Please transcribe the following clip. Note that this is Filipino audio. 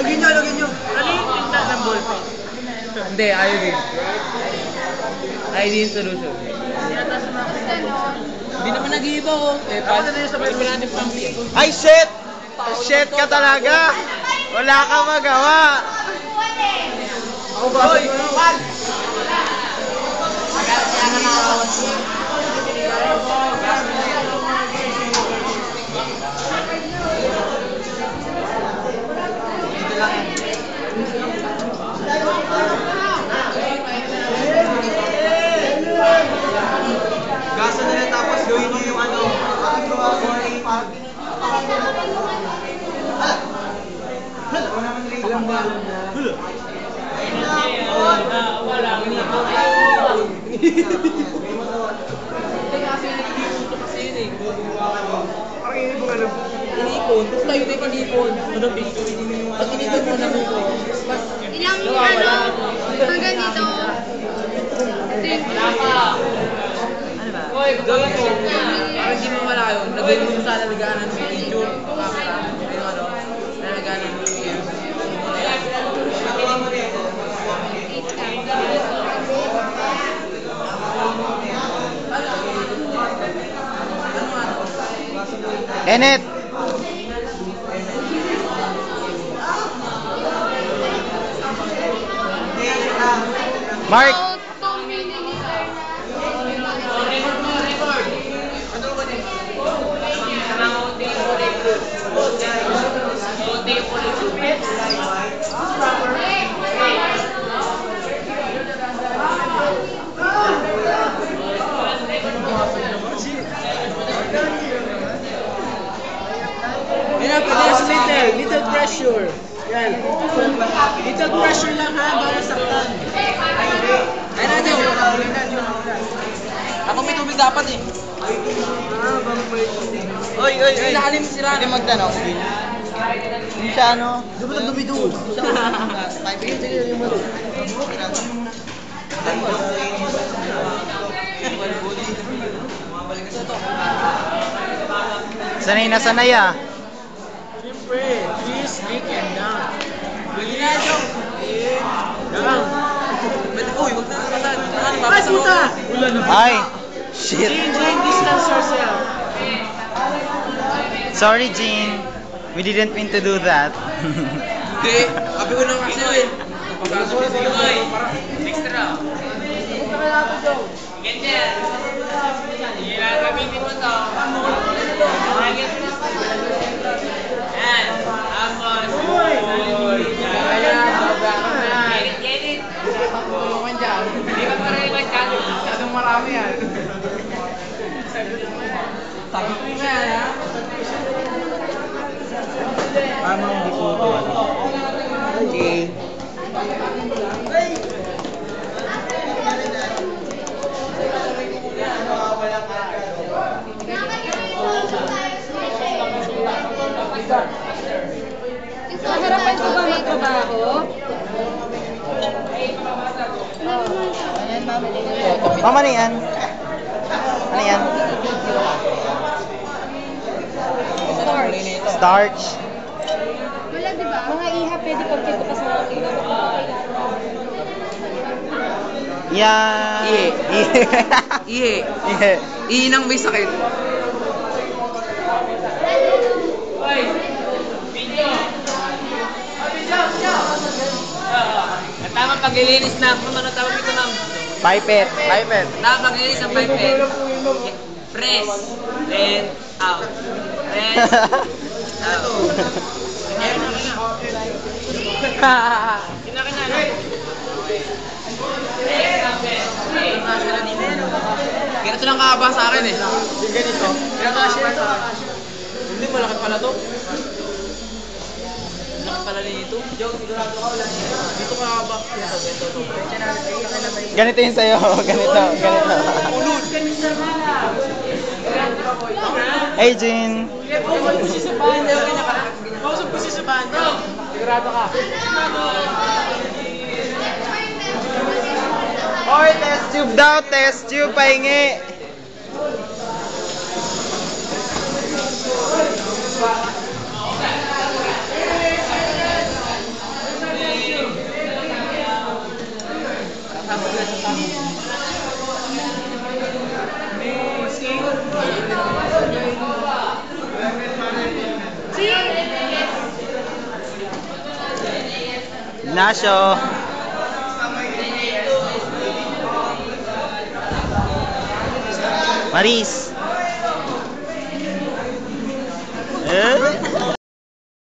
Lagyan nyo. Ano yung tinta ng ballpen? Hindi, iodine. Iodine solution. Hindi naman nag-iiba oh. Ako na din sa may natin pampi. Ay, shit! Shit ka talaga! Wala ka magawa! Ako ba? Hoy! Gasa na lang tapos gawin nyo yung ano. Ilang balon na? Wala. Parang inipon ka lang. Inipon. Tapos tayo na yung inipon. Pag inipon mo na mo ko. Ilang hanggang dito. Hoy, gawin mo. Para hindi mo wala yun. Lagay mo sa lalaganan ng picture. Camera. Yung ano. Lalaganan ng picture. Enet! Mark! Yan, pwede sa little. Little pressure. Yan. Little pressure lang ha, para saktan. Ay natin. Ako may tubig dapat eh. Oy! Ilalim sila. Pwede magtanong. Hindi siya ano? Di ba nagdumido? Sanay na sanay ah. Siyempre, twist, kick, and down. Bilinado. Down. Uy, wag na nakasan. Ay, puta! Wala na. Ay! Shit! Jean, distance yourself. Sorry, Jean. We didn't mean to do that. Hindi. Sabi ko naman kasi eh. Pagkakasabit ko ay. Extra. Ganyan. Gagamitin mo to. Yan. Tapos. Get it. Tulungan dyan. Hindi ka pa rin mag-channel. Masyadong marami yan. Sabi ko nga yan ha. Amang di po ito. Okay. Ito, harapan ko ba magtrabaho? Mama, ano yan? Ano yan? Starch. Wala, di ba? Mga iha, pwede pag kito pa sa akin. Yeah. Ihi. Ihi. Ihi. Ihi nang may sakit. Ang tamang paglilinis na, ano tawag ito ma'am? Pipet. Pipet. Tamang paglilinis ng pipet. Press, then out. Press, out. Ganito lang kahaba sa akin eh. Yung ganito. Hindi, malaki pala to. Laki pala nito. Dito kahaba. Ganito yung sa'yo. Ganito. Ulod. Hey, Jean. Kausap ko siya sa banda. Sigurado ka. Oy, test tube daw. Test tube. Pahingi. Ignacio. Maris.